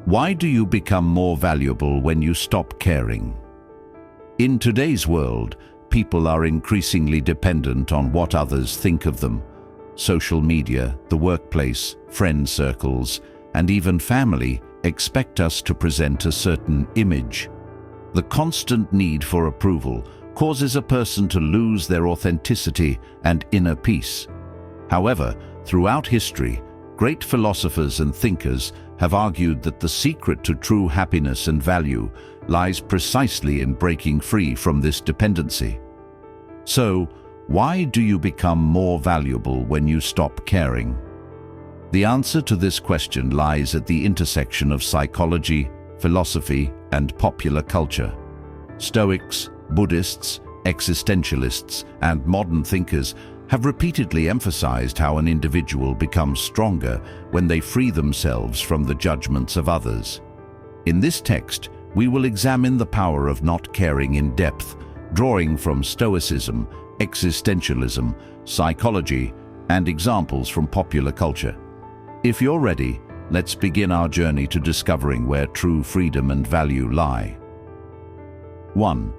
Why do you become more valuable when you stop caring? In today's world, people are increasingly dependent on what others think of them. Social media, the workplace, friend circles, and even family expect us to present a certain image. The constant need for approval causes a person to lose their authenticity and inner peace. However, throughout history, great philosophers and thinkers have argued that the secret to true happiness and value lies precisely in breaking free from this dependency. So, why do you become more valuable when you stop caring? The answer to this question lies at the intersection of psychology, philosophy, and popular culture. Stoics, Buddhists, existentialists, and modern thinkers have repeatedly emphasized how an individual becomes stronger when they free themselves from the judgments of others. In this text, we will examine the power of not caring in depth, drawing from Stoicism, existentialism, psychology, and examples from popular culture. If you're ready, let's begin our journey to discovering where true freedom and value lie. 1.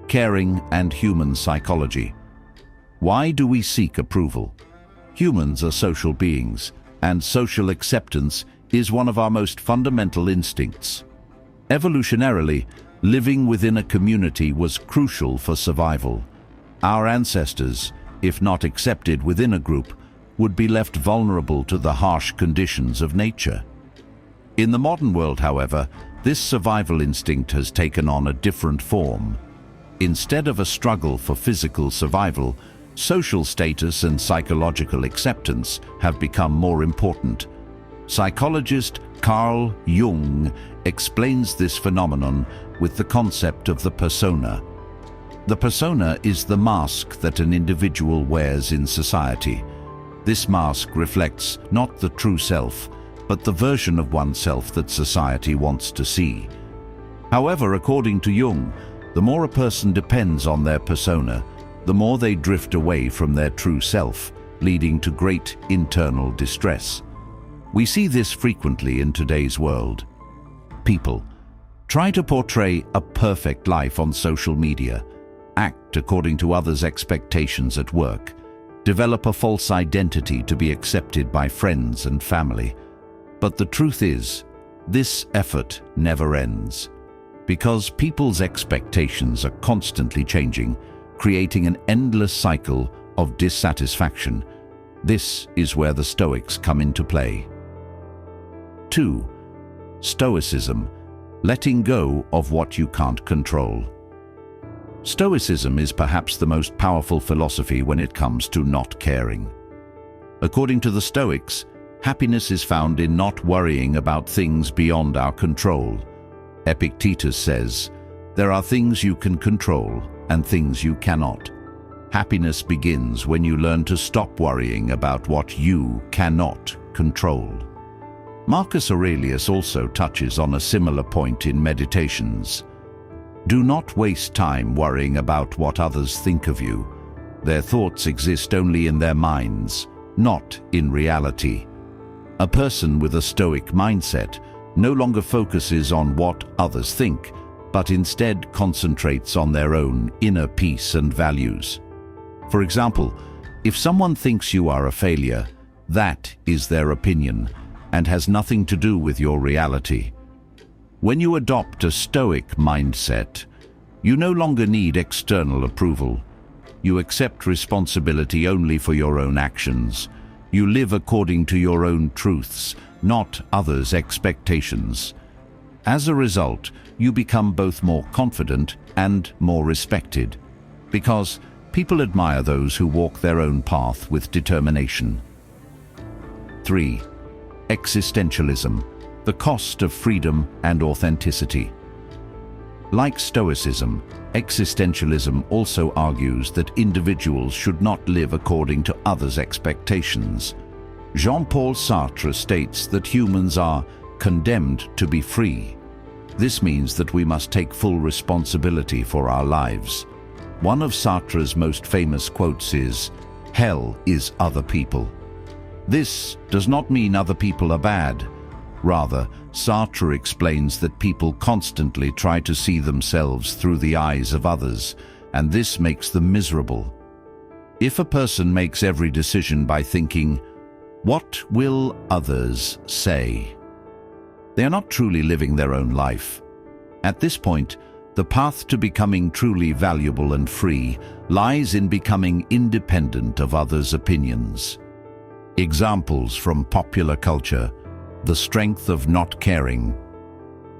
Caring and human psychology. Why do we seek approval? Humans are social beings, and social acceptance is one of our most fundamental instincts. Evolutionarily, living within a community was crucial for survival. Our ancestors, if not accepted within a group, would be left vulnerable to the harsh conditions of nature. In the modern world, however, this survival instinct has taken on a different form. Instead of a struggle for physical survival, social status and psychological acceptance have become more important. Psychologist Carl Jung explains this phenomenon with the concept of the persona. The persona is the mask that an individual wears in society. This mask reflects not the true self, but the version of oneself that society wants to see. However, according to Jung, the more a person depends on their persona, the more they drift away from their true self, leading to great internal distress. We see this frequently in today's world. People try to portray a perfect life on social media, act according to others' expectations at work, develop a false identity to be accepted by friends and family. But the truth is, this effort never ends. Because people's expectations are constantly changing, creating an endless cycle of dissatisfaction. This is where the Stoics come into play. 2. Stoicism, letting go of what you can't control. Stoicism is perhaps the most powerful philosophy when it comes to not caring. According to the Stoics, happiness is found in not worrying about things beyond our control. Epictetus says, "There are things you can control and things you cannot." Happiness begins when you learn to stop worrying about what you cannot control. Marcus Aurelius also touches on a similar point in Meditations. Do not waste time worrying about what others think of you. Their thoughts exist only in their minds, not in reality. A person with a Stoic mindset no longer focuses on what others think, but instead concentrates on their own inner peace and values. For example, if someone thinks you are a failure, that is their opinion and has nothing to do with your reality. When you adopt a Stoic mindset, you no longer need external approval. You accept responsibility only for your own actions. You live according to your own truths, not others' expectations. As a result, you become both more confident and more respected, because people admire those who walk their own path with determination. 3. Existentialism, the cost of freedom and authenticity. Like Stoicism, existentialism also argues that individuals should not live according to others' expectations. Jean-Paul Sartre states that humans are condemned to be free. This means that we must take full responsibility for our lives. One of Sartre's most famous quotes is, "Hell is other people." This does not mean other people are bad. Rather, Sartre explains that people constantly try to see themselves through the eyes of others, and this makes them miserable. If a person makes every decision by thinking, "What will others say?" they are not truly living their own life. At this point, the path to becoming truly valuable and free lies in becoming independent of others' opinions. Examples from popular culture: the strength of not caring.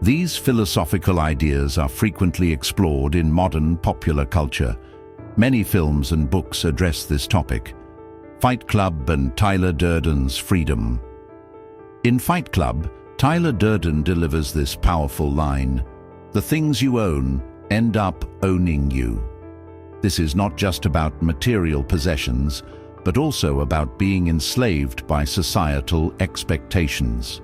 These philosophical ideas are frequently explored in modern popular culture. Many films and books address this topic. Fight Club and Tyler Durden's Freedom. In Fight Club, Tyler Durden delivers this powerful line: "The things you own end up owning you." This is not just about material possessions, but also about being enslaved by societal expectations.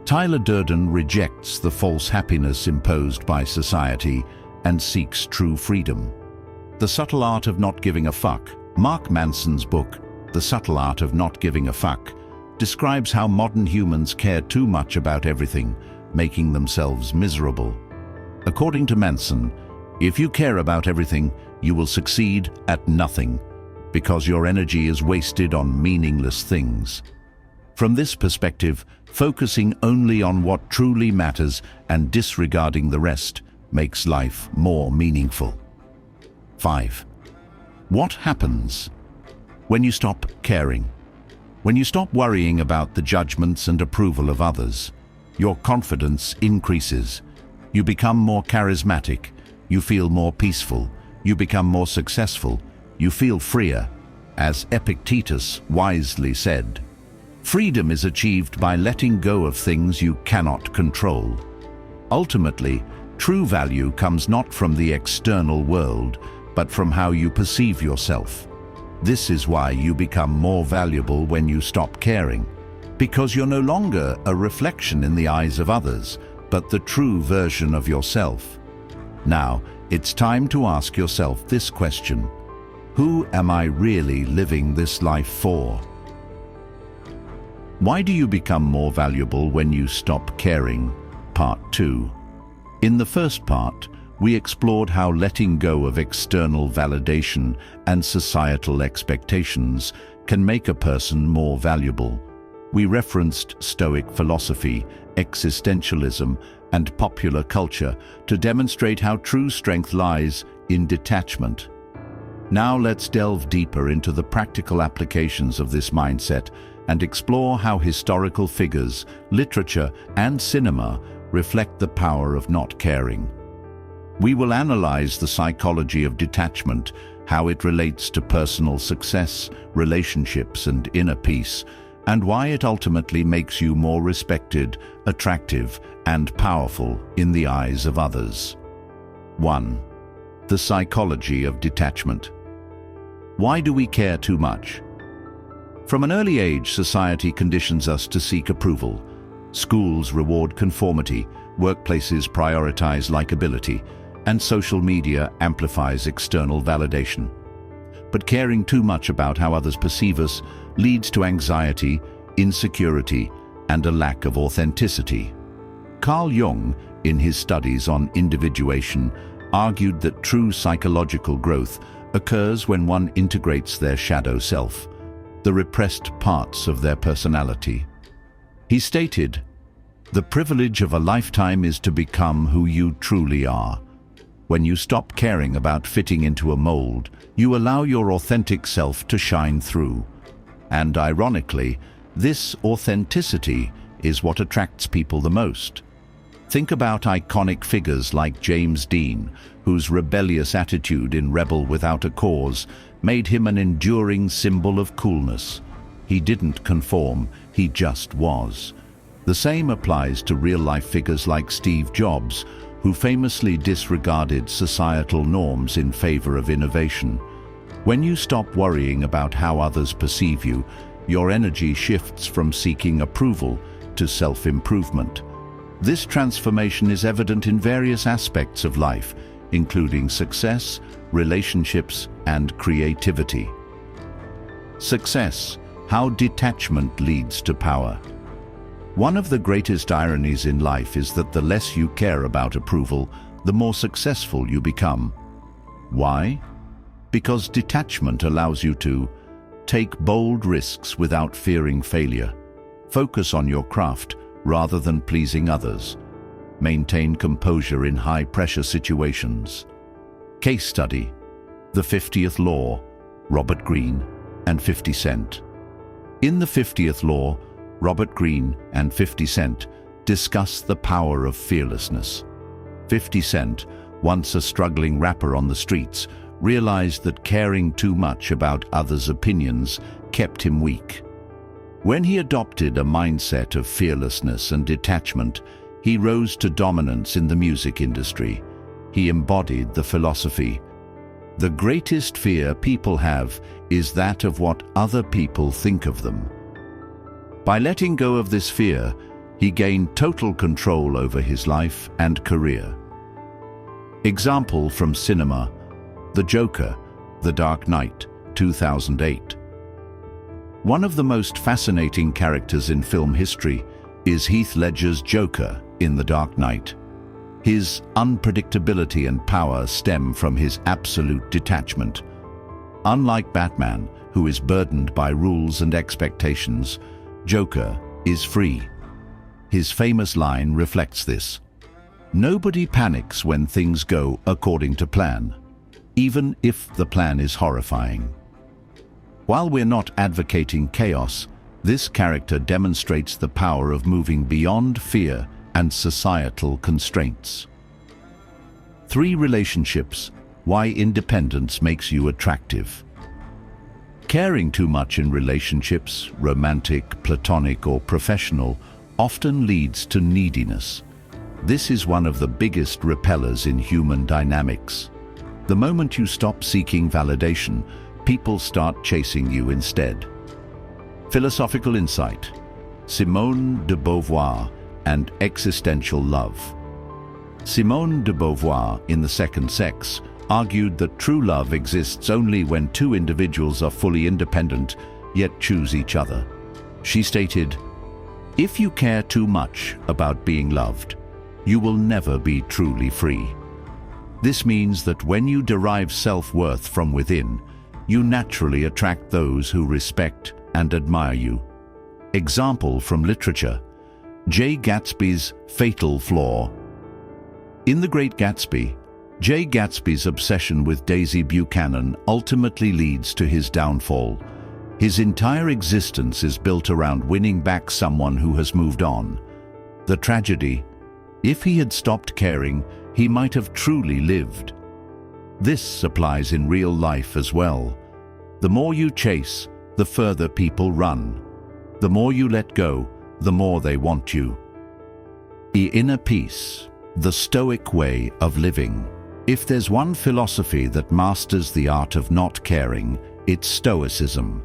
Tyler Durden rejects the false happiness imposed by society and seeks true freedom. The Subtle Art of Not Giving a Fuck. Mark Manson's book, The Subtle Art of Not Giving a Fuck, describes how modern humans care too much about everything, making themselves miserable. According to Manson, if you care about everything, you will succeed at nothing, because your energy is wasted on meaningless things. From this perspective, focusing only on what truly matters and disregarding the rest makes life more meaningful. 5. What happens when you stop caring? When you stop worrying about the judgments and approval of others, your confidence increases. You become more charismatic, you feel more peaceful, you become more successful, you feel freer. As Epictetus wisely said, "Freedom is achieved by letting go of things you cannot control." Ultimately, true value comes not from the external world, but from how you perceive yourself. This is why you become more valuable when you stop caring, because you're no longer a reflection in the eyes of others, but the true version of yourself. Now, it's time to ask yourself this question: who am I really living this life for? Why do you become more valuable when you stop caring? Part 2. In the first part, we explored how letting go of external validation and societal expectations can make a person more valuable. We referenced Stoic philosophy, existentialism, and popular culture to demonstrate how true strength lies in detachment. Now let's delve deeper into the practical applications of this mindset and explore how historical figures, literature, and cinema reflect the power of not caring. We will analyze the psychology of detachment, how it relates to personal success, relationships, and inner peace, and why it ultimately makes you more respected, attractive, and powerful in the eyes of others. 1. The psychology of detachment. Why do we care too much? From an early age, society conditions us to seek approval. Schools reward conformity, workplaces prioritize likability, and social media amplifies external validation. But caring too much about how others perceive us leads to anxiety, insecurity, and a lack of authenticity. Carl Jung, in his studies on individuation, argued that true psychological growth occurs when one integrates their shadow self, the repressed parts of their personality. He stated, "The privilege of a lifetime is to become who you truly are. When you stop caring about fitting into a mold, you allow your authentic self to shine through. And ironically, this authenticity is what attracts people the most." Think about iconic figures like James Dean, whose rebellious attitude in Rebel Without a Cause made him an enduring symbol of coolness. He didn't conform, he just was. The same applies to real-life figures like Steve Jobs, who famously disregarded societal norms in favor of innovation. When you stop worrying about how others perceive you, your energy shifts from seeking approval to self-improvement. This transformation is evident in various aspects of life, including success, relationships, and creativity. Success: how detachment leads to power. One of the greatest ironies in life is that the less you care about approval, the more successful you become. Why? Because detachment allows you to take bold risks without fearing failure, focus on your craft rather than pleasing others, maintain composure in high-pressure situations. Case study: The 50th Law, Robert Greene and 50 Cent. In The 50th Law, Robert Greene and 50 Cent discuss the power of fearlessness. 50 Cent, once a struggling rapper on the streets, realized that caring too much about others' opinions kept him weak. When he adopted a mindset of fearlessness and detachment, he rose to dominance in the music industry. He embodied the philosophy: the greatest fear people have is that of what other people think of them. By letting go of this fear, he gained total control over his life and career. Example from cinema: The Joker, The Dark Knight, 2008. One of the most fascinating characters in film history is Heath Ledger's Joker in The Dark Knight. His unpredictability and power stem from his absolute detachment. Unlike Batman, who is burdened by rules and expectations, Joker is free. His famous line reflects this: "Nobody panics when things go according to plan, even if the plan is horrifying." While we're not advocating chaos, this character demonstrates the power of moving beyond fear and societal constraints. 3 relationships: why independence makes you attractive. Caring too much in relationships, romantic, platonic, or professional, often leads to neediness. This is one of the biggest repellers in human dynamics. The moment you stop seeking validation, people start chasing you instead. Philosophical insight: Simone de Beauvoir and existential love. Simone de Beauvoir, in The Second Sex, argued that true love exists only when 2 individuals are fully independent, yet choose each other. She stated, "If you care too much about being loved, you will never be truly free." This means that when you derive self-worth from within, you naturally attract those who respect and admire you. Example from literature: Jay Gatsby's fatal flaw. In The Great Gatsby, Jay Gatsby's obsession with Daisy Buchanan ultimately leads to his downfall. His entire existence is built around winning back someone who has moved on. The tragedy: if he had stopped caring, he might have truly lived. This applies in real life as well. The more you chase, the further people run. The more you let go, the more they want you. The inner peace, the Stoic way of living. If there's one philosophy that masters the art of not caring, it's Stoicism.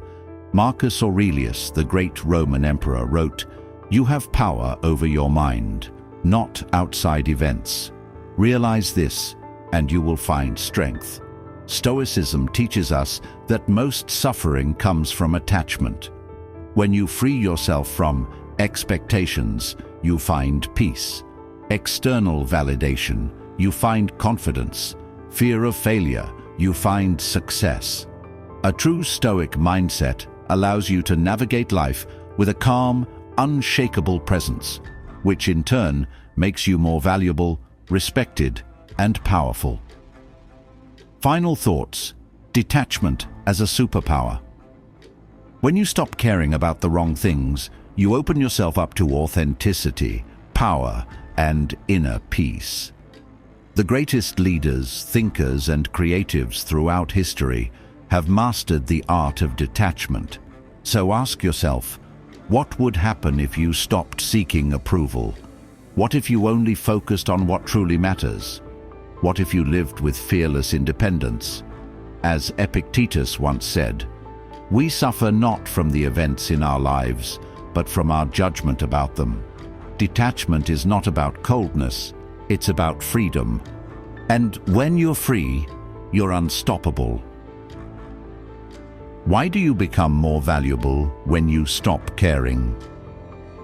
Marcus Aurelius, the great Roman emperor, wrote, "You have power over your mind, not outside events. Realize this, and you will find strength." Stoicism teaches us that most suffering comes from attachment. When you free yourself from expectations, you find peace. External validation, you find confidence. Fear of failure, you find success. A true Stoic mindset allows you to navigate life with a calm, unshakable presence, which in turn makes you more valuable, respected, and powerful. Final thoughts: detachment as a superpower. When you stop caring about the wrong things, you open yourself up to authenticity, power, and inner peace. The greatest leaders, thinkers, and creatives throughout history have mastered the art of detachment. So ask yourself, what would happen if you stopped seeking approval? What if you only focused on what truly matters? What if you lived with fearless independence? As Epictetus once said, "We suffer not from the events in our lives, but from our judgment about them." Detachment is not about coldness, it's about freedom. And when you're free, you're unstoppable. Why do you become more valuable when you stop caring?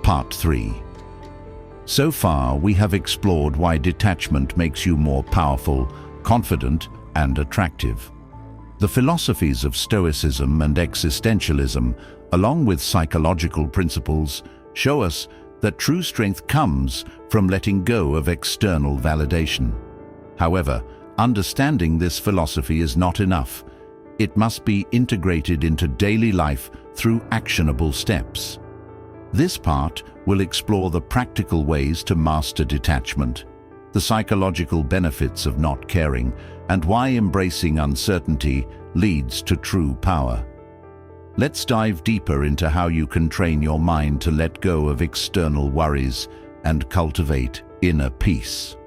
Part 3. So far, we have explored why detachment makes you more powerful, confident, and attractive. The philosophies of Stoicism and Existentialism, along with psychological principles, show us that true strength comes from letting go of external validation. However, understanding this philosophy is not enough. It must be integrated into daily life through actionable steps. This part will explore the practical ways to master detachment, the psychological benefits of not caring, and why embracing uncertainty leads to true power. Let's dive deeper into how you can train your mind to let go of external worries and cultivate inner peace.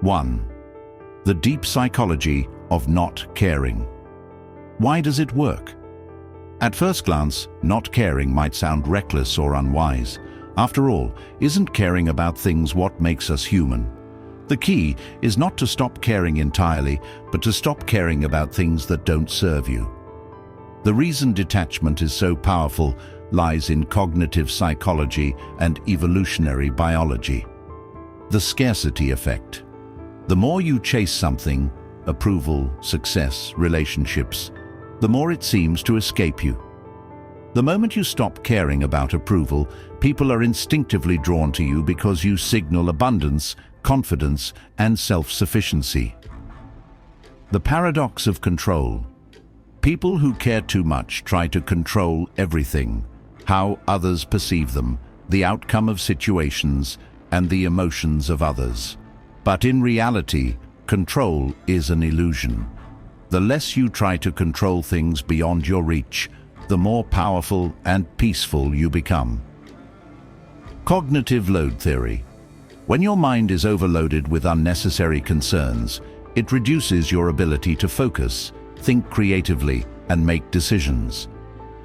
1. The deep psychology of not caring. Why does it work? At first glance, not caring might sound reckless or unwise. After all, isn't caring about things what makes us human? The key is not to stop caring entirely, but to stop caring about things that don't serve you. The reason detachment is so powerful lies in cognitive psychology and evolutionary biology. The scarcity effect. The more you chase something, approval, success, relationships, the more it seems to escape you. The moment you stop caring about approval, people are instinctively drawn to you because you signal abundance, confidence, and self-sufficiency. The paradox of control. People who care too much try to control everything: how others perceive them, the outcome of situations, and the emotions of others. But in reality, control is an illusion. The less you try to control things beyond your reach, the more powerful and peaceful you become. Cognitive load theory. When your mind is overloaded with unnecessary concerns, it reduces your ability to focus, think creatively, and make decisions.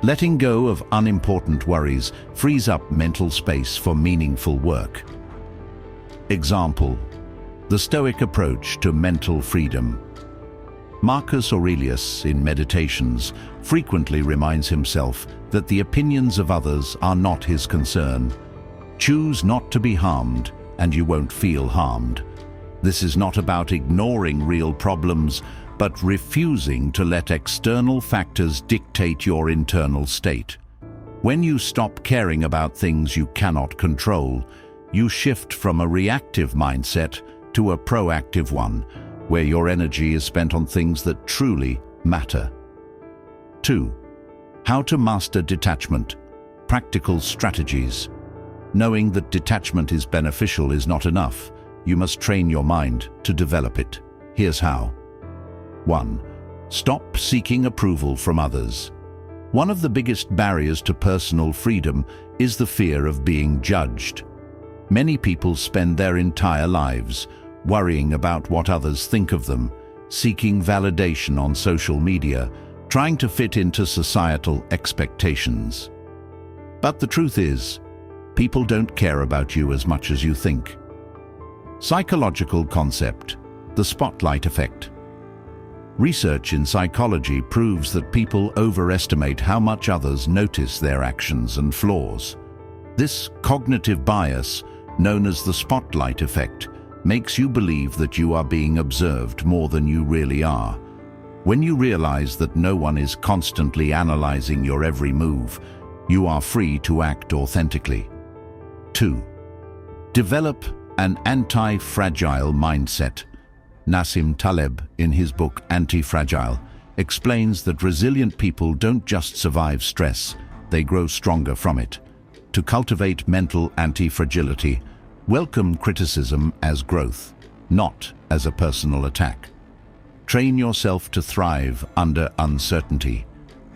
Letting go of unimportant worries frees up mental space for meaningful work. Example: the Stoic approach to mental freedom. Marcus Aurelius, in Meditations, frequently reminds himself that the opinions of others are not his concern. Choose not to be harmed, and you won't feel harmed. This is not about ignoring real problems, but refusing to let external factors dictate your internal state. When you stop caring about things you cannot control, you shift from a reactive mindset to a proactive one, where your energy is spent on things that truly matter. 2. How to master detachment. Practical strategies. Knowing that detachment is beneficial is not enough. You must train your mind to develop it. Here's how. 1. Stop seeking approval from others. One of the biggest barriers to personal freedom is the fear of being judged. Many people spend their entire lives worrying about what others think of them, seeking validation on social media, trying to fit into societal expectations. But the truth is, people don't care about you as much as you think. Psychological concept: the spotlight effect. Research in psychology proves that people overestimate how much others notice their actions and flaws. This cognitive bias, known as the spotlight effect, makes you believe that you are being observed more than you really are. When you realize that no one is constantly analyzing your every move, you are free to act authentically. 2. Develop an anti-fragile mindset. Nassim Taleb, in his book Anti-Fragile, explains that resilient people don't just survive stress, they grow stronger from it. To cultivate mental anti-fragility, welcome criticism as growth, not as a personal attack. Train yourself to thrive under uncertainty.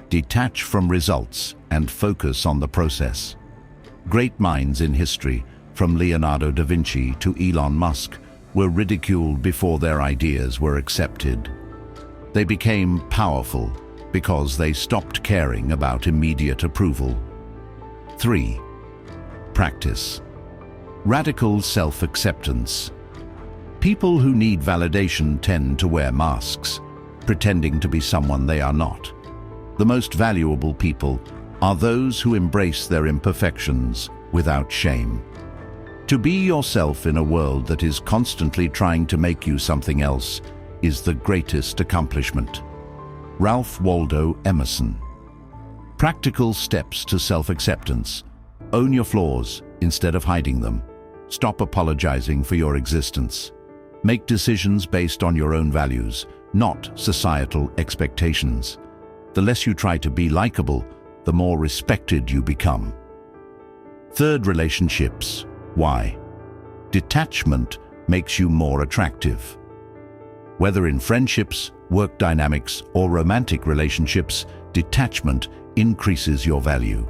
Detach from results and focus on the process. Great minds in history, from Leonardo da Vinci to Elon Musk, were ridiculed before their ideas were accepted. They became powerful because they stopped caring about immediate approval. 3. Practice. Radical self-acceptance. People who need validation tend to wear masks, pretending to be someone they are not. The most valuable people are those who embrace their imperfections, without shame. To be yourself in a world that is constantly trying to make you something else is the greatest accomplishment. Ralph Waldo Emerson. Practical steps to self-acceptance. Own your flaws instead of hiding them. Stop apologizing for your existence. Make decisions based on your own values, not societal expectations. The less you try to be likable, the more respected you become. Third, relationships. Why? Detachment makes you more attractive. Whether in friendships, work dynamics, or romantic relationships, detachment increases your value.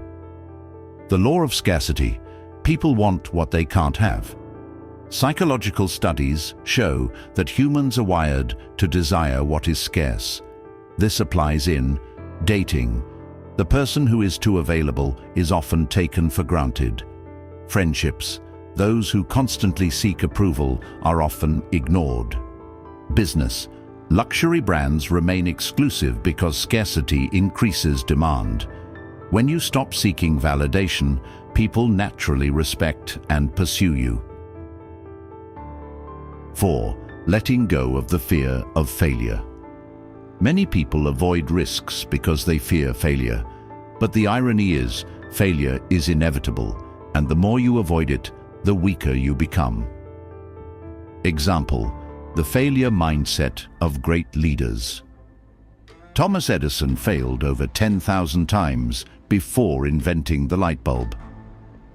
The law of scarcity. People want what they can't have. Psychological studies show that humans are wired to desire what is scarce. This applies in dating. The person who is too available is often taken for granted. Friendships. Those who constantly seek approval are often ignored. Business. Luxury brands remain exclusive because scarcity increases demand. When you stop seeking validation, people naturally respect and pursue you. 4. Letting go of the fear of failure. Many people avoid risks because they fear failure. But the irony is, failure is inevitable, and the more you avoid it, the weaker you become. Example: the failure mindset of great leaders. Thomas Edison failed over 10,000 times before inventing the light bulb.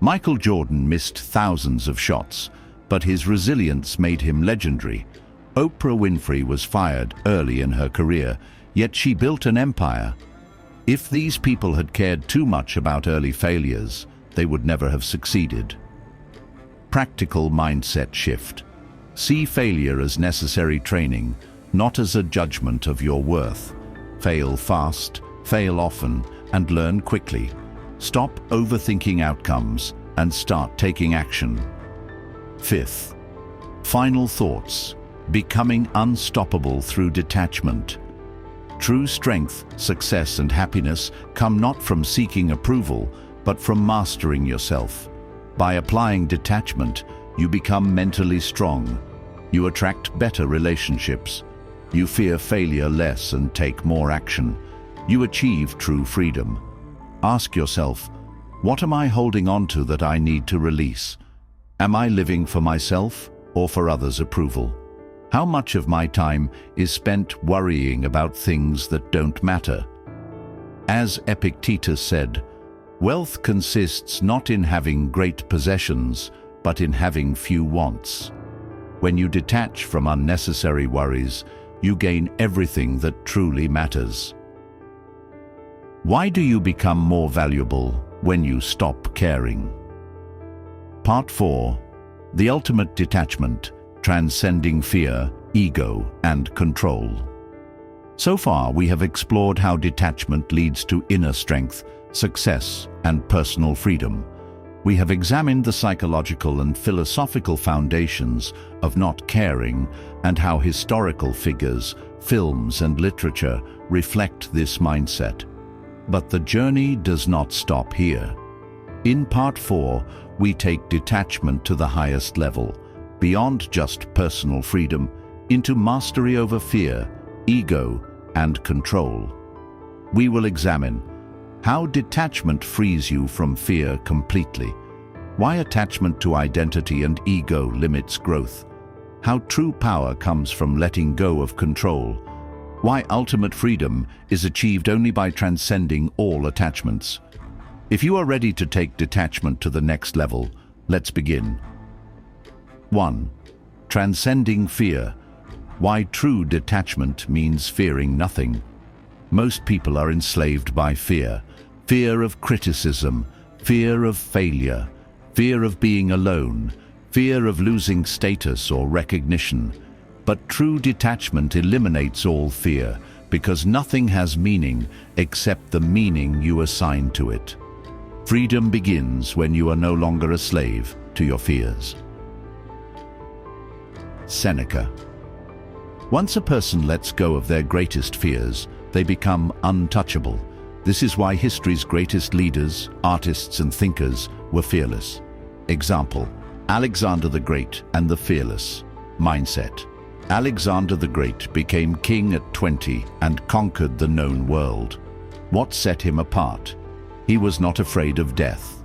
Michael Jordan missed thousands of shots, but his resilience made him legendary. Oprah Winfrey was fired early in her career, yet she built an empire. If these people had cared too much about early failures, they would never have succeeded. Practical mindset shift. See failure as necessary training, not as a judgment of your worth. Fail fast, fail often, and learn quickly. Stop overthinking outcomes and start taking action. 5th, final thoughts. Becoming unstoppable through detachment. True strength, success, and happiness come not from seeking approval, but from mastering yourself. By applying detachment, you become mentally strong. You attract better relationships. You fear failure less and take more action. You achieve true freedom. Ask yourself, what am I holding on to that I need to release? Am I living for myself or for others' approval? How much of my time is spent worrying about things that don't matter? As Epictetus said, wealth consists not in having great possessions, but in having few wants. When you detach from unnecessary worries, you gain everything that truly matters. Why do you become more valuable when you stop caring? Part 4. The ultimate detachment. Transcending fear, ego, and control. So far, we have explored how detachment leads to inner strength, success, and personal freedom. We have examined the psychological and philosophical foundations of not caring and how historical figures, films, and literature reflect this mindset. But the journey does not stop here. In Part 4, we take detachment to the highest level, beyond just personal freedom, into mastery over fear, ego, and control. We will examine how detachment frees you from fear completely, why attachment to identity and ego limits growth, how true power comes from letting go of control, why ultimate freedom is achieved only by transcending all attachments. If you are ready to take detachment to the next level, let's begin. 1. Transcending fear. Why true detachment means fearing nothing. Most people are enslaved by fear. Fear of criticism, fear of failure, fear of being alone, fear of losing status or recognition. But true detachment eliminates all fear, because nothing has meaning except the meaning you assign to it. Freedom begins when you are no longer a slave to your fears. Seneca. Once a person lets go of their greatest fears, they become untouchable. This is why history's greatest leaders, artists and thinkers were fearless. Example: Alexander the Great and the fearless mindset. Alexander the Great became king at 20 and conquered the known world. What set him apart? He was not afraid of death.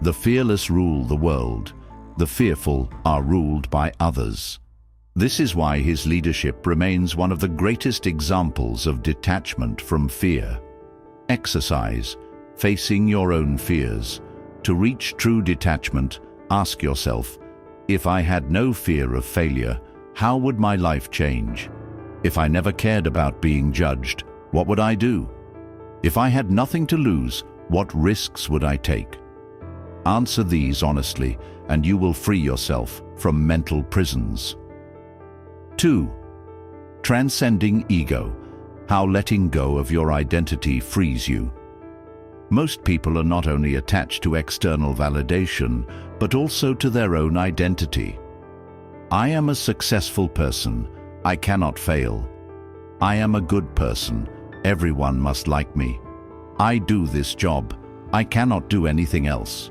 The fearless rule the world. The fearful are ruled by others. This is why his leadership remains one of the greatest examples of detachment from fear. Exercise: facing your own fears. To reach true detachment, ask yourself, if I had no fear of failure, how would my life change? If I never cared about being judged, what would I do? If I had nothing to lose, what risks would I take? Answer these honestly, and you will free yourself from mental prisons. 2. Transcending ego. How letting go of your identity frees you. Most people are not only attached to external validation, but also to their own identity. I am a successful person. I cannot fail. I am a good person. Everyone must like me. I do this job. I cannot do anything else.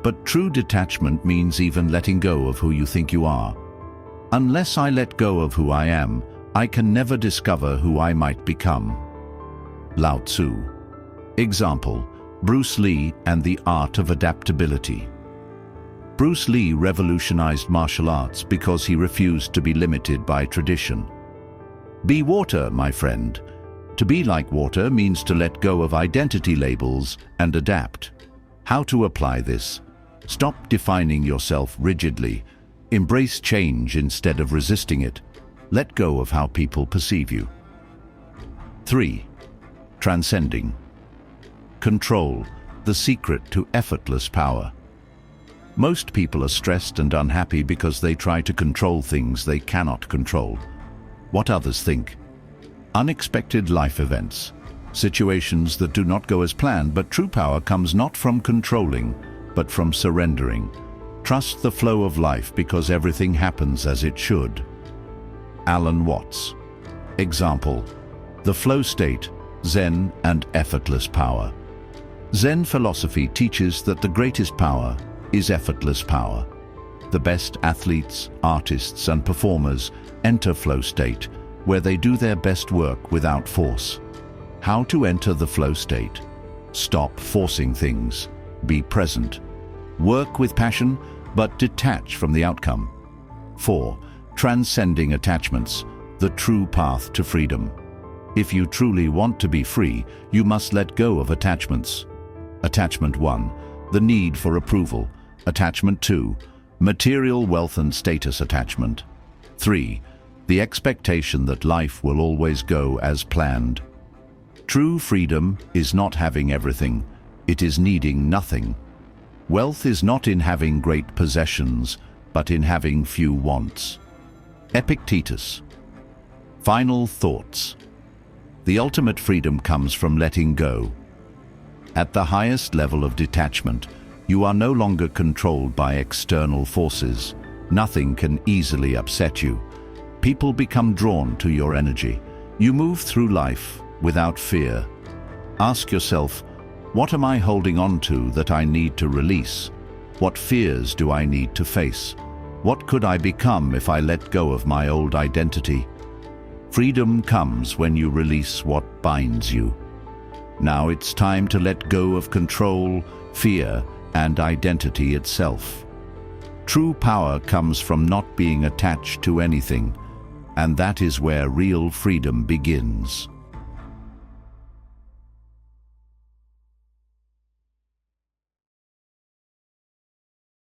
But true detachment means even letting go of who you think you are. Unless I let go of who I am, I can never discover who I might become. Lao Tzu. Example: Bruce Lee and the art of adaptability. Bruce Lee revolutionized martial arts because he refused to be limited by tradition. Be water, my friend. To be like water means to let go of identity labels and adapt. How to apply this? Stop defining yourself rigidly. Embrace change instead of resisting it. Let go of how people perceive you. 3. Transcending. Control, the secret to effortless power. Most people are stressed and unhappy because they try to control things they cannot control. What others think. Unexpected life events. Situations that do not go as planned, but true power comes not from controlling, but from surrendering. Trust the flow of life because everything happens as it should. Alan Watts. Example: the flow state, Zen and effortless power. Zen philosophy teaches that the greatest power is effortless power. The best athletes, artists and performers enter flow state, where they do their best work without force. How to enter the flow state? Stop forcing things. Be present. Work with passion, but detach from the outcome. 4. Transcending attachments, the true path to freedom. If you truly want to be free, you must let go of attachments. Attachment 1, the need for approval. Attachment 2, material wealth and status attachment. 3, the expectation that life will always go as planned. True freedom is not having everything, it is needing nothing. Wealth is not in having great possessions, but in having few wants. Epictetus. Final thoughts. The ultimate freedom comes from letting go. At the highest level of detachment, you are no longer controlled by external forces. Nothing can easily upset you. People become drawn to your energy. You move through life without fear. Ask yourself, what am I holding on to that I need to release? What fears do I need to face? What could I become if I let go of my old identity? Freedom comes when you release what binds you. Now it's time to let go of control, fear, and identity itself. True power comes from not being attached to anything, and that is where real freedom begins.